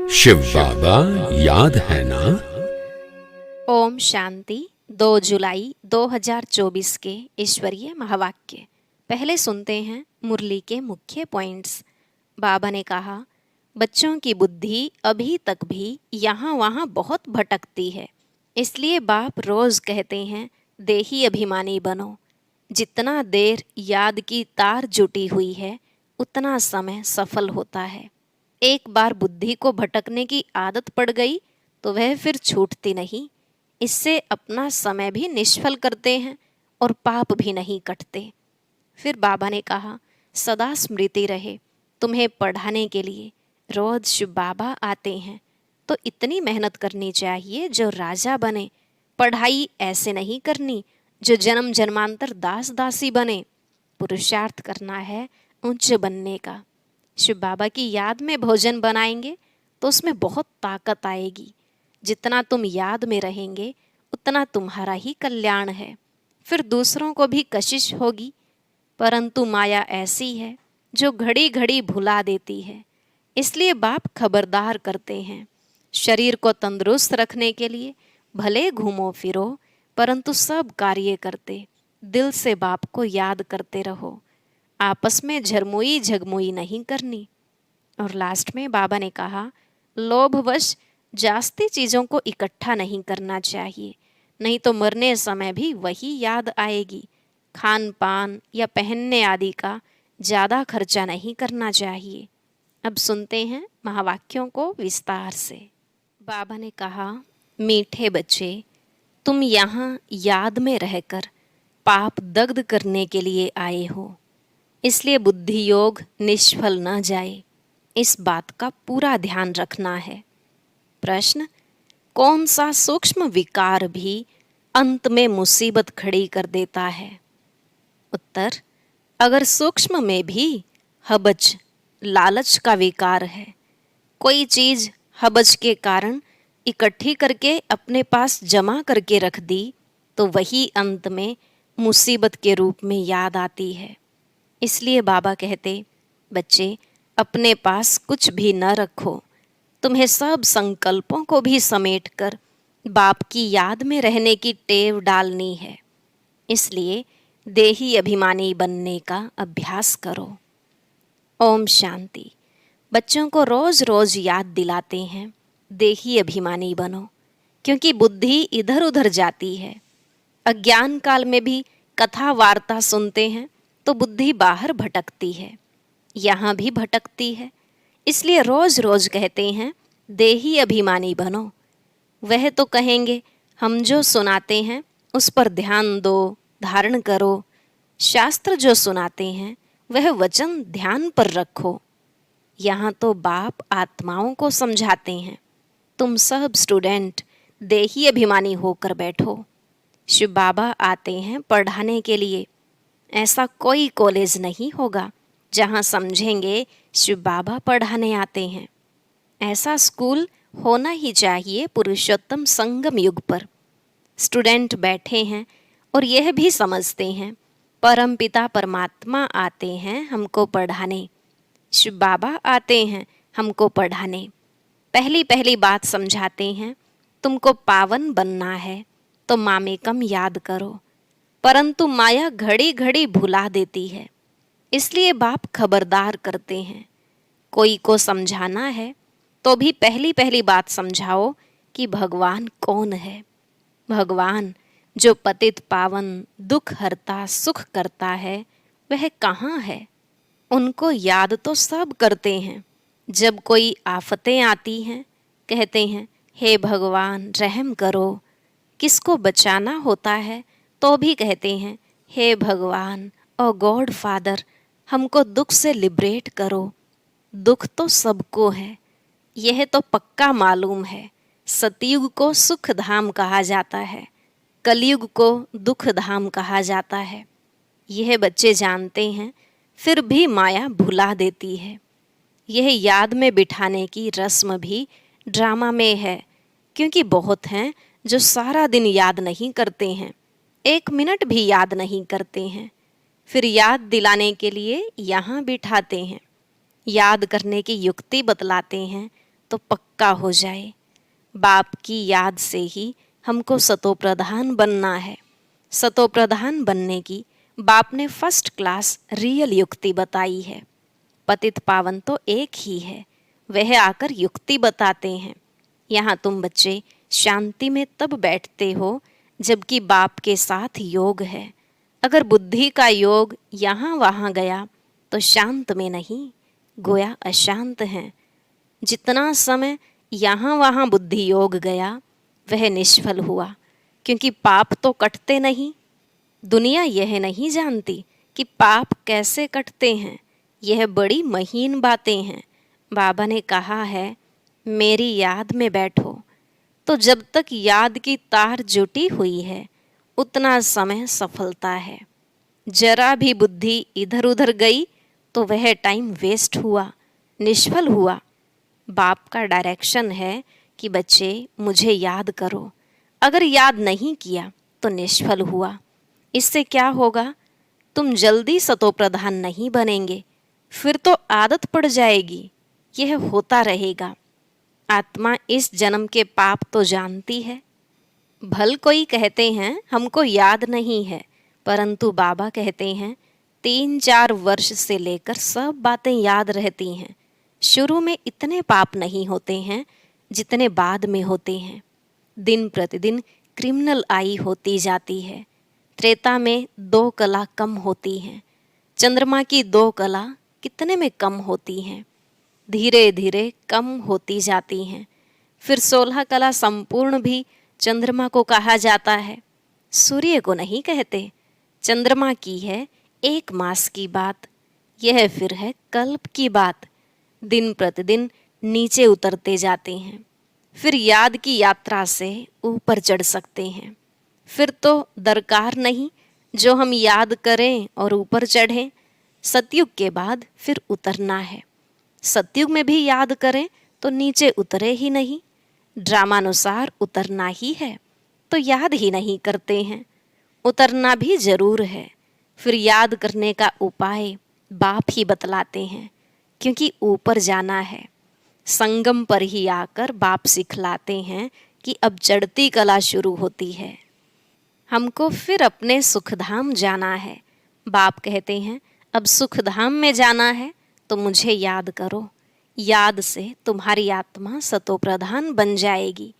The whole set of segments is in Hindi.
शिव बाबा याद है ना। ओम शांति। 2 जुलाई 2024 के ईश्वरीय महावाक्य। पहले सुनते हैं मुरली के मुख्य पॉइंट्स। बाबा ने कहा, बच्चों की बुद्धि अभी तक भी यहाँ वहाँ बहुत भटकती है, इसलिए बाप रोज कहते हैं देही अभिमानी बनो। जितना देर याद की तार जुटी हुई है उतना समय सफल होता है। एक बार बुद्धि को भटकने की आदत पड़ गई तो वह फिर छूटती नहीं। इससे अपना समय भी निष्फल करते हैं और पाप भी नहीं कटते। फिर बाबा ने कहा, सदा स्मृति रहे तुम्हें पढ़ाने के लिए रोज शिव बाबा आते हैं, तो इतनी मेहनत करनी चाहिए जो राजा बने। पढ़ाई ऐसे नहीं करनी जो जन्म जन्मांतर दास दासी बने। पुरुषार्थ करना है उच्च बनने का। शिव बाबा की याद में भोजन बनाएंगे तो उसमें बहुत ताकत आएगी। जितना तुम याद में रहेंगे उतना तुम्हारा ही कल्याण है। फिर दूसरों को भी कशिश होगी, परंतु माया ऐसी है जो घड़ी घड़ी भुला देती है। इसलिए बाप खबरदार करते हैं, शरीर को तंदुरुस्त रखने के लिए भले घूमो फिरो, परंतु सब कार्य करते दिल से बाप को याद करते रहो। आपस में झरमुई झगमुई नहीं करनी। और लास्ट में बाबा ने कहा, लोभवश जास्ती चीज़ों को इकट्ठा नहीं करना चाहिए, नहीं तो मरने समय भी वही याद आएगी। खान पान या पहनने आदि का ज़्यादा खर्चा नहीं करना चाहिए। अब सुनते हैं महावाक्यों को विस्तार से। बाबा ने कहा, मीठे बच्चे, तुम यहाँ याद में रहकर पाप दग्ध करने के लिए आए हो, इसलिए बुद्धि योग निष्फल न जाए, इस बात का पूरा ध्यान रखना है। प्रश्न, कौन सा सूक्ष्म विकार भी अंत में मुसीबत खड़ी कर देता है? उत्तर, अगर सूक्ष्म में भी हबज लालच का विकार है, कोई चीज हबज के कारण इकट्ठी करके अपने पास जमा करके रख दी, तो वही अंत में मुसीबत के रूप में याद आती है। इसलिए बाबा कहते, बच्चे अपने पास कुछ भी न रखो, तुम्हें सब संकल्पों को भी समेटकर बाप की याद में रहने की टेव डालनी है। इसलिए देही अभिमानी बनने का अभ्यास करो। ओम शांति। बच्चों को रोज रोज याद दिलाते हैं देही अभिमानी बनो, क्योंकि बुद्धि इधर उधर जाती है। अज्ञान काल में भी कथा वार्ता सुनते हैं तो बुद्धि बाहर भटकती है, यहाँ भी भटकती है। इसलिए रोज रोज कहते हैं देही अभिमानी बनो। वह तो कहेंगे हम जो सुनाते हैं उस पर ध्यान दो, धारण करो। शास्त्र जो सुनाते हैं वह वचन ध्यान पर रखो। यहाँ तो बाप आत्माओं को समझाते हैं, तुम सब स्टूडेंट देही अभिमानी होकर बैठो। शिव बाबा आते हैं पढ़ाने के लिए। ऐसा कोई कॉलेज नहीं होगा जहाँ समझेंगे शिव बाबा पढ़ाने आते हैं। ऐसा स्कूल होना ही चाहिए पुरुषोत्तम संगम युग पर। स्टूडेंट बैठे हैं और यह भी समझते हैं परमपिता परमात्मा आते हैं हमको पढ़ाने, शिव बाबा आते हैं हमको पढ़ाने। पहली पहली बात समझाते हैं, तुमको पावन बनना है तो मामेकम याद करो, परंतु माया घड़ी घड़ी भुला देती है। इसलिए बाप खबरदार करते हैं, कोई को समझाना है तो भी पहली पहली बात समझाओ कि भगवान कौन है। भगवान जो पतित पावन दुख हरता सुख करता है वह कहाँ है? उनको याद तो सब करते हैं। जब कोई आफतें आती हैं कहते हैं हे भगवान रहम करो। किसको बचाना होता है तो भी कहते हैं हे भगवान ओ गॉड फादर हमको दुख से लिबरेट करो। दुख तो सबको है, यह तो पक्का मालूम है। सतयुग को सुख धाम कहा जाता है, कलयुग को दुख धाम कहा जाता है। यह बच्चे जानते हैं, फिर भी माया भुला देती है। यह याद में बिठाने की रस्म भी ड्रामा में है, क्योंकि बहुत हैं जो सारा दिन याद नहीं करते हैं, 1 मिनट भी याद नहीं करते हैं। फिर याद दिलाने के लिए यहाँ बिठाते हैं, याद करने की युक्ति बतलाते हैं, तो तो पक्का हो जाए। बाप की याद से ही हमको सतोप्रधान बनना है। सतोप्रधान बनने की बाप ने फर्स्ट क्लास रियल युक्ति बताई है। पतित पावन तो एक ही है, वह आकर युक्ति बताते हैं। यहाँ तुम बच्चे शांति में तब बैठते हो जबकि बाप के साथ योग है। अगर बुद्धि का योग यहाँ वहाँ गया तो शांत में नहीं, गोया अशांत हैं। जितना समय यहाँ वहाँ बुद्धि योग गया वह निष्फल हुआ, क्योंकि पाप तो कटते नहीं। दुनिया यह नहीं जानती कि पाप कैसे कटते हैं। यह बड़ी महीन बातें हैं। बाबा ने कहा है, मेरी याद में बैठो। तो जब तक याद की तार जुटी हुई है उतना समय सफलता है। जरा भी बुद्धि इधर उधर गई तो वह टाइम वेस्ट हुआ, निष्फल हुआ। बाप का डायरेक्शन है कि बच्चे मुझे याद करो। अगर याद नहीं किया तो निष्फल हुआ। इससे क्या होगा? तुम जल्दी सतोप्रधान नहीं बनेंगे, फिर तो आदत पड़ जाएगी। यह होता रहेगा। आत्मा इस जन्म के पाप तो जानती है। भल कोई कहते हैं हमको याद नहीं है, परंतु बाबा कहते हैं 3-4 वर्ष से लेकर सब बातें याद रहती हैं। शुरू में इतने पाप नहीं होते हैं जितने बाद में होते हैं। दिन प्रतिदिन क्रिमिनल आई होती जाती है। त्रेता में 2 कला कम होती हैं। चंद्रमा की 2 कला कितने में कम होती हैं? धीरे धीरे कम होती जाती हैं। फिर 16 कला संपूर्ण भी चंद्रमा को कहा जाता है, सूर्य को नहीं कहते। चंद्रमा की है 1 मास की बात, यह फिर है कल्प की बात। दिन प्रतिदिन नीचे उतरते जाते हैं, फिर याद की यात्रा से ऊपर चढ़ सकते हैं। फिर तो दरकार नहीं जो हम याद करें और ऊपर चढ़ें। सतयुग के बाद फिर उतरना है। सतयुग में भी याद करें तो नीचे उतरे ही नहीं। ड्रामानुसार उतरना ही है तो याद ही नहीं करते हैं। उतरना भी जरूर है, फिर याद करने का उपाय बाप ही बतलाते हैं, क्योंकि ऊपर जाना है। संगम पर ही आकर बाप सिखलाते हैं कि अब चढ़ती कला शुरू होती है। हमको फिर अपने सुखधाम जाना है। बाप कहते हैं, अब सुखधाम में जाना है तो मुझे याद करो। याद से तुम्हारी आत्मा सतोप्रधान बन जाएगी।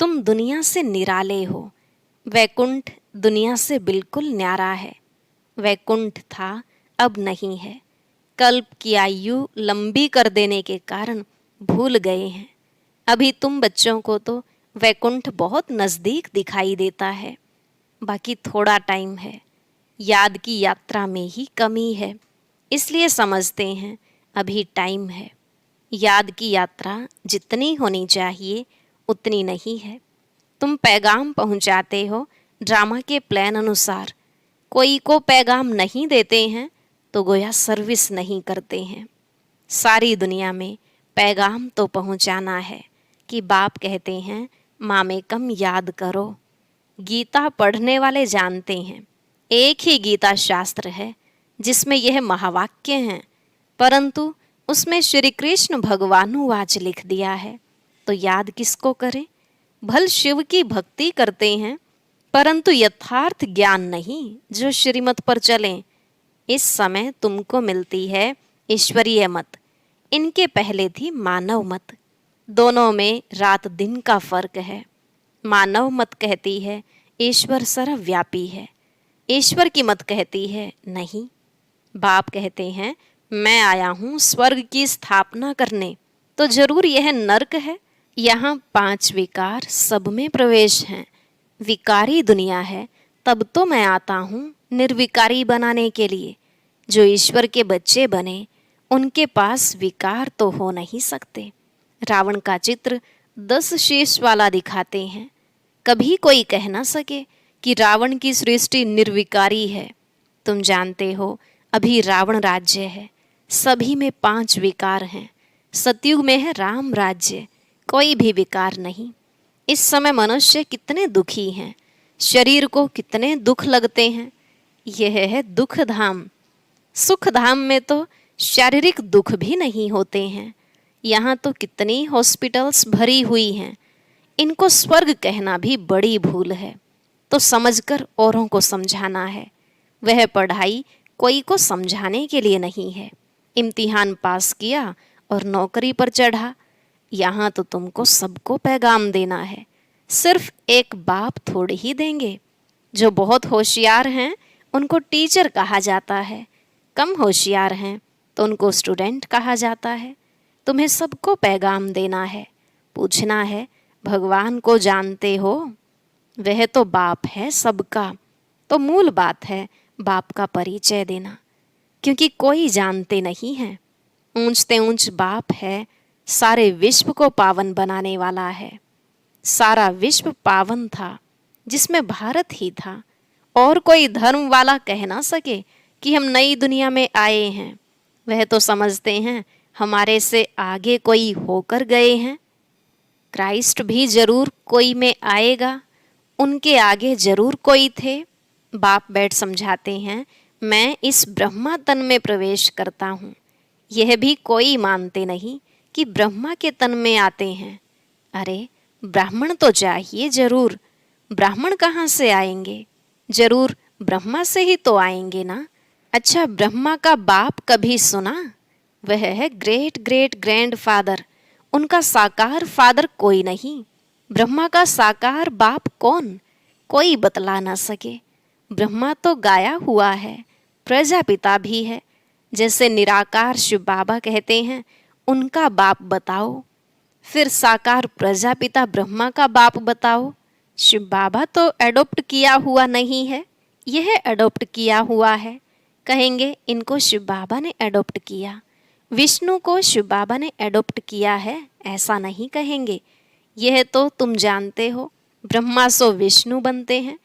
तुम दुनिया से निराले हो। वैकुंठ दुनिया से बिल्कुल न्यारा है। वैकुंठ था, अब नहीं है। कल्प की आयु लंबी कर देने के कारण भूल गए हैं। अभी तुम बच्चों को तो वैकुंठ बहुत नज़दीक दिखाई देता है। बाकी थोड़ा टाइम है। याद की यात्रा में ही कमी है, इसलिए समझते हैं अभी टाइम है। याद की यात्रा जितनी होनी चाहिए उतनी नहीं है। तुम पैगाम पहुंचाते हो ड्रामा के प्लान अनुसार। कोई को पैगाम नहीं देते हैं तो गोया सर्विस नहीं करते हैं। सारी दुनिया में पैगाम तो पहुंचाना है कि बाप कहते हैं मामेकम याद करो। गीता पढ़ने वाले जानते हैं एक ही गीता शास्त्र है जिसमें यह महावाक्य हैं, परंतु उसमें श्री कृष्ण भगवानुवाच लिख दिया है, तो याद किसको करें? भल शिव की भक्ति करते हैं, परंतु यथार्थ ज्ञान नहीं जो श्रीमत पर चलें। इस समय तुमको मिलती है ईश्वरीय मत, इनके पहले थी मानव मत। दोनों में रात दिन का फर्क है। मानव मत कहती है ईश्वर सर्वव्यापी है, ईश्वर की मत कहती है नहीं। बाप कहते हैं मैं आया हूँ स्वर्ग की स्थापना करने, तो जरूर यह नर्क है। यहाँ 5 विकार सब में प्रवेश हैं। विकारी दुनिया है, तब तो मैं आता हूँ निर्विकारी बनाने के लिए। जो ईश्वर के बच्चे बने उनके पास विकार तो हो नहीं सकते। रावण का चित्र 10 शीश वाला दिखाते हैं। कभी कोई कह ना सके कि रावण की सृष्टि निर्विकारी है। तुम जानते हो अभी रावण राज्य है, सभी में 5 विकार हैं। सतयुग में है राम राज्य, कोई भी विकार नहीं। इस समय मनुष्य कितने दुखी हैं, शरीर को कितने दुख लगते हैं। यह है दुख धाम। सुख धाम में तो शारीरिक दुख भी नहीं होते हैं, यहाँ तो कितनी हॉस्पिटल्स भरी हुई हैं, इनको स्वर्ग कहना भी बड़ी भूल है। तो समझकर औरों को समझाना है। वह पढ़ाई कोई को समझाने के लिए नहीं है। इम्तिहान पास किया और नौकरी पर चढ़ा, यहाँ तो तुमको सबको पैगाम देना है। सिर्फ एक बाप थोड़े ही देंगे। जो बहुत होशियार हैं उनको टीचर कहा जाता है, कम होशियार हैं तो उनको स्टूडेंट कहा जाता है। तुम्हें सबको पैगाम देना है। पूछना है, भगवान को जानते हो? वह तो बाप है सबका। तो मूल बात है बाप का परिचय देना, क्योंकि कोई जानते नहीं है। ऊंचते ऊंच बाप है, सारे विश्व को पावन बनाने वाला है। सारा विश्व पावन था जिसमें भारत ही था। और कोई धर्म वाला कह ना सके कि हम नई दुनिया में आए हैं। वह तो समझते हैं हमारे से आगे कोई होकर गए हैं। क्राइस्ट भी जरूर कोई में आएगा, उनके आगे जरूर कोई थे। बाप बैठ समझाते हैं, मैं इस ब्रह्मा तन में प्रवेश करता हूँ। यह भी कोई मानते नहीं कि ब्रह्मा के तन में आते हैं। अरे ब्राह्मण तो चाहिए जरूर। ब्राह्मण कहाँ से आएंगे? जरूर ब्रह्मा से ही तो आएंगे ना। अच्छा, ब्रह्मा का बाप कभी सुना? वह है ग्रेट ग्रेट ग्रैंड फादर। उनका साकार फादर कोई नहीं। ब्रह्मा का साकार बाप कौन? कोई बतला ना सके। ब्रह्मा तो गाया हुआ है, प्रजापिता भी है। जैसे निराकार शिव बाबा कहते हैं, उनका बाप बताओ। फिर साकार प्रजापिता ब्रह्मा का बाप बताओ। शिव बाबा तो एडॉप्ट किया हुआ नहीं है, यह एडॉप्ट किया हुआ है। कहेंगे इनको शिव बाबा ने एडॉप्ट किया। विष्णु को शिव बाबा ने एडॉप्ट किया है, ऐसा नहीं कहेंगे। यह तो तुम जानते हो, ब्रह्मा सो विष्णु बनते हैं,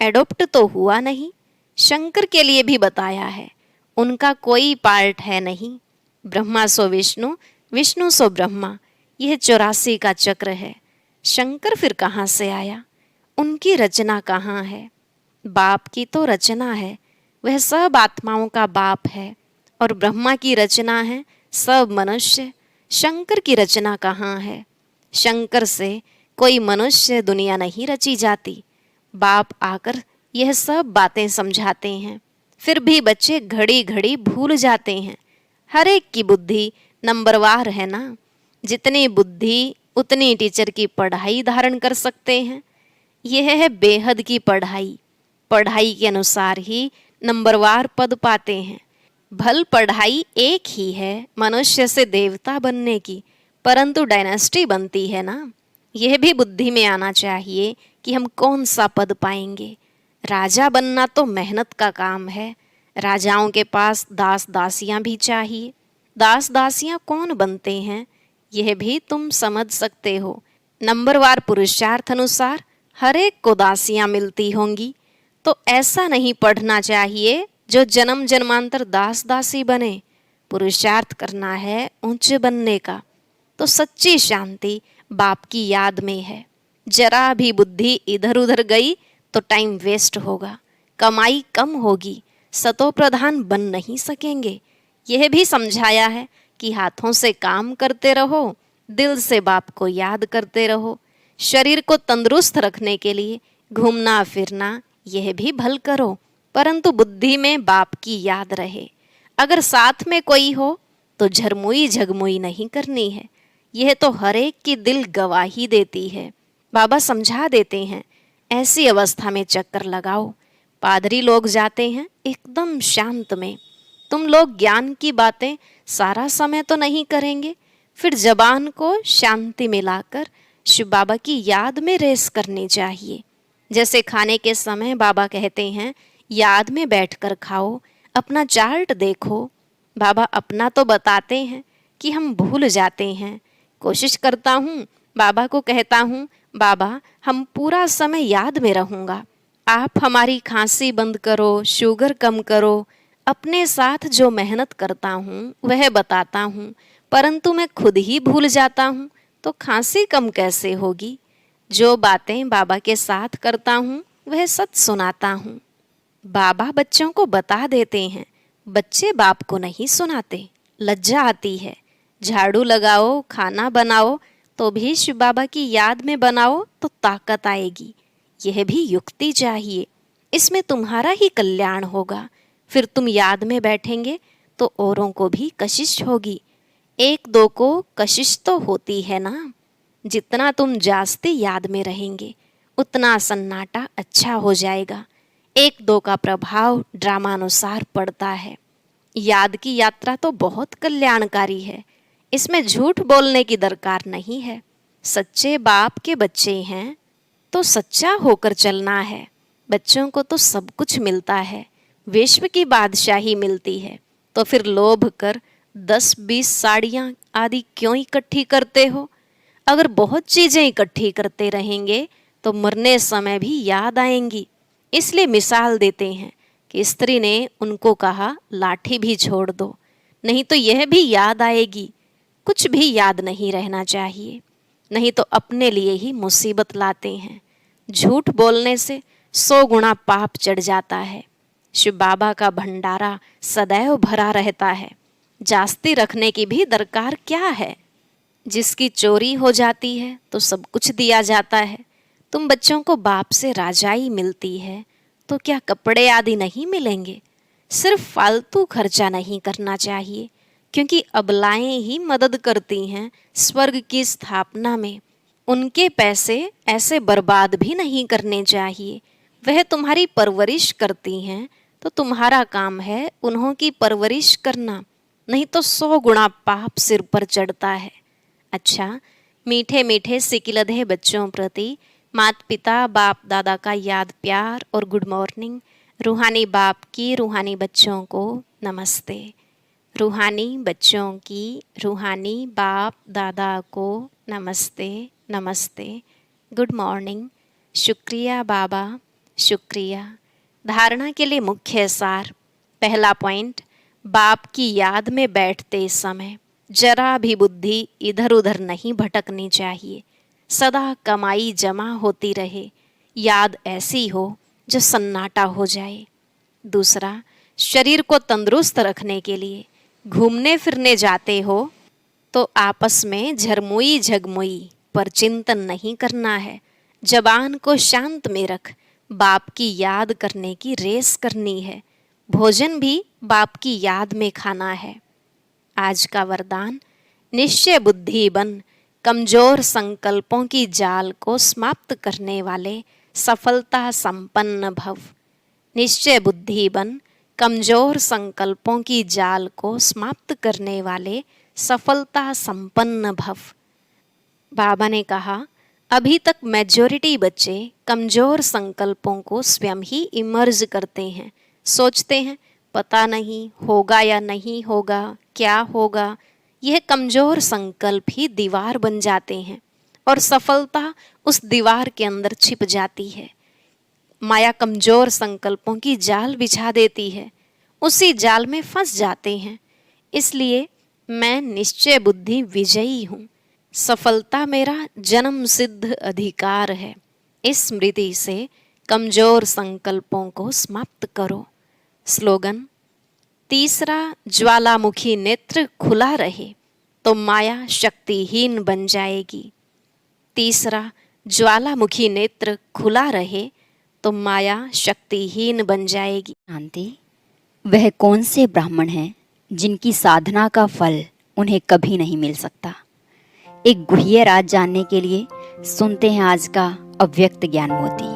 एडॉप्ट तो हुआ नहीं। शंकर के लिए भी बताया है, उनका कोई पार्ट है नहीं। ब्रह्मा सो विष्णु, विष्णु सो ब्रह्मा, यह 84 का चक्र है। शंकर फिर कहाँ से आया? उनकी रचना कहाँ है? बाप की तो रचना है, वह सब आत्माओं का बाप है। और ब्रह्मा की रचना है सब मनुष्य। शंकर की रचना कहाँ है? शंकर से कोई मनुष्य दुनिया नहीं रची जाती। बाप आकर यह सब बातें समझाते हैं, फिर भी बच्चे घड़ी घड़ी भूल जाते हैं। हर एक की बुद्धि नंबरवार है ना। जितनी बुद्धि उतनी टीचर की पढ़ाई धारण कर सकते हैं। यह है बेहद की पढ़ाई। पढ़ाई के अनुसार ही नंबरवार पद पाते हैं। भल पढ़ाई एक ही है मनुष्य से देवता बनने की, परंतु डायनेस्टी बनती है ना। यह भी बुद्धि में आना चाहिए कि हम कौन सा पद पाएंगे। राजा बनना तो मेहनत का काम है। राजाओं के पास दास दासियां भी चाहिए। दास दासियां कौन बनते हैं, यह भी तुम समझ सकते हो। नंबरवार पुरुषार्थ अनुसार हर एक को दासियां मिलती होंगी। तो ऐसा नहीं पढ़ना चाहिए जो जन्म जन्मांतर दास दासी बने। पुरुषार्थ करना है ऊंचे बनने का। तो सच्ची शांति बाप की याद में है। जरा भी बुद्धि इधर उधर गई तो टाइम वेस्ट होगा, कमाई कम होगी, सतो प्रधान बन नहीं सकेंगे। यह भी समझाया है कि हाथों से काम करते रहो, दिल से बाप को याद करते रहो। शरीर को तंदुरुस्त रखने के लिए घूमना फिरना यह भी भल करो, परंतु बुद्धि में बाप की याद रहे। अगर साथ में कोई हो तो झरमुई झगमुई नहीं करनी है। यह तो हर एक की दिल गवाही देती है। बाबा समझा देते हैं, ऐसी अवस्था में चक्कर लगाओ। पादरी लोग जाते हैं एकदम शांत में। तुम लोग ज्ञान की बातें सारा समय तो नहीं करेंगे, फिर जबान को शांति में लाकर शिव बाबा की याद में रेस करनी चाहिए। जैसे खाने के समय बाबा कहते हैं, याद में बैठकर खाओ, अपना चार्ट देखो। बाबा अपना तो बताते हैं कि हम भूल जाते हैं। कोशिश करता हूँ, बाबा को कहता हूँ, बाबा हम पूरा समय याद में रहूँगा। आप हमारी खांसी बंद करो, शुगर कम करो। अपने साथ जो मेहनत करता हूँ वह बताता हूँ, परंतु मैं खुद ही भूल जाता हूँ, तो खांसी कम कैसे होगी। जो बातें बाबा के साथ करता हूँ वह सच सुनाता हूँ। बाबा बच्चों को बता देते हैं, बच्चे बाप को नहीं सुनाते। लज्जा आती है। झाड़ू लगाओ, खाना बनाओ तो भी शिव बाबा की याद में बनाओ तो ताकत आएगी। यह भी युक्ति चाहिए, इसमें तुम्हारा ही कल्याण होगा। फिर तुम याद में बैठेंगे तो औरों को भी कशिश होगी। एक दो को कशिश तो होती है ना। जितना तुम जास्ती याद में रहेंगे उतना सन्नाटा अच्छा हो जाएगा। एक दो का प्रभाव ड्रामानुसार पड़ता है। याद की यात्रा तो बहुत कल्याणकारी है, इसमें झूठ बोलने की दरकार नहीं है। सच्चे बाप के बच्चे हैं तो सच्चा होकर चलना है। बच्चों को तो सब कुछ मिलता है, विश्व की बादशाही मिलती है, तो फिर लोभ कर 10-20 साड़ियाँ आदि क्यों इकट्ठी करते हो? अगर बहुत चीज़ें इकट्ठी करते रहेंगे तो मरने समय भी याद आएंगी। इसलिए मिसाल देते हैं कि स्त्री ने उनको कहा लाठी भी छोड़ दो, नहीं तो यह भी याद आएगी। कुछ भी याद नहीं रहना चाहिए, नहीं तो अपने लिए ही मुसीबत लाते हैं। झूठ बोलने से 100 गुना पाप चढ़ जाता है। शिव बाबा का भंडारा सदैव भरा रहता है, जास्ती रखने की भी दरकार क्या है। जिसकी चोरी हो जाती है तो सब कुछ दिया जाता है। तुम बच्चों को बाप से राजाई मिलती है तो क्या कपड़े आदि नहीं मिलेंगे? सिर्फ फालतू खर्चा नहीं करना चाहिए, क्योंकि अबलाएं ही मदद करती हैं स्वर्ग की स्थापना में। उनके पैसे ऐसे बर्बाद भी नहीं करने चाहिए। वह तुम्हारी परवरिश करती हैं तो तुम्हारा काम है उन्हों की परवरिश करना, नहीं तो 100 गुना पाप सिर पर चढ़ता है। अच्छा, मीठे मीठे सिकिलधे बच्चों प्रति माता पिता बाप दादा का याद प्यार और गुड मॉर्निंग। रूहानी बाप की रूहानी बच्चों को नमस्ते। रूहानी बच्चों की रूहानी बाप दादा को नमस्ते नमस्ते, गुड मॉर्निंग। शुक्रिया बाबा, शुक्रिया। धारणा के लिए मुख्य सार। पहला पॉइंट, बाप की याद में बैठते समय जरा भी बुद्धि इधर उधर नहीं भटकनी चाहिए। सदा कमाई जमा होती रहे, याद ऐसी हो जो सन्नाटा हो जाए। दूसरा, शरीर को तंदुरुस्त रखने के लिए घूमने फिरने जाते हो तो आपस में झरमुई झगमुई पर चिंतन नहीं करना है। जबान को शांत में रख बाप की याद करने की रेस करनी है। भोजन भी बाप की याद में खाना है। आज का वरदान, निश्चय बुद्धि बन कमजोर संकल्पों की जाल को समाप्त करने वाले सफलता संपन्न भव। निश्चय बुद्धि बन कमजोर संकल्पों की जाल को समाप्त करने वाले सफलता संपन्न भव। बाबा ने कहा, अभी तक मेजॉरिटी बच्चे कमजोर संकल्पों को स्वयं ही इमर्ज करते हैं। सोचते हैं पता नहीं होगा या नहीं होगा, क्या होगा। यह कमजोर संकल्प ही दीवार बन जाते हैं और सफलता उस दीवार के अंदर छिप जाती है। माया कमजोर संकल्पों की जाल बिछा देती है, उसी जाल में फंस जाते हैं। इसलिए मैं निश्चय बुद्धि विजयी हूँ, सफलता मेरा जन्म सिद्ध अधिकार है। इस स्मृति से कमजोर संकल्पों को समाप्त करो। स्लोगन, तीसरा, ज्वालामुखी नेत्र खुला रहे तो माया शक्तिहीन बन जाएगी। तीसरा, ज्वालामुखी नेत्र खुला रहे तो माया शक्तिहीन बन जाएगी। शांति। वह कौन से ब्राह्मण हैं जिनकी साधना का फल उन्हें कभी नहीं मिल सकता? एक गुह्य राज जानने के लिए सुनते हैं आज का अव्यक्त ज्ञान मोती।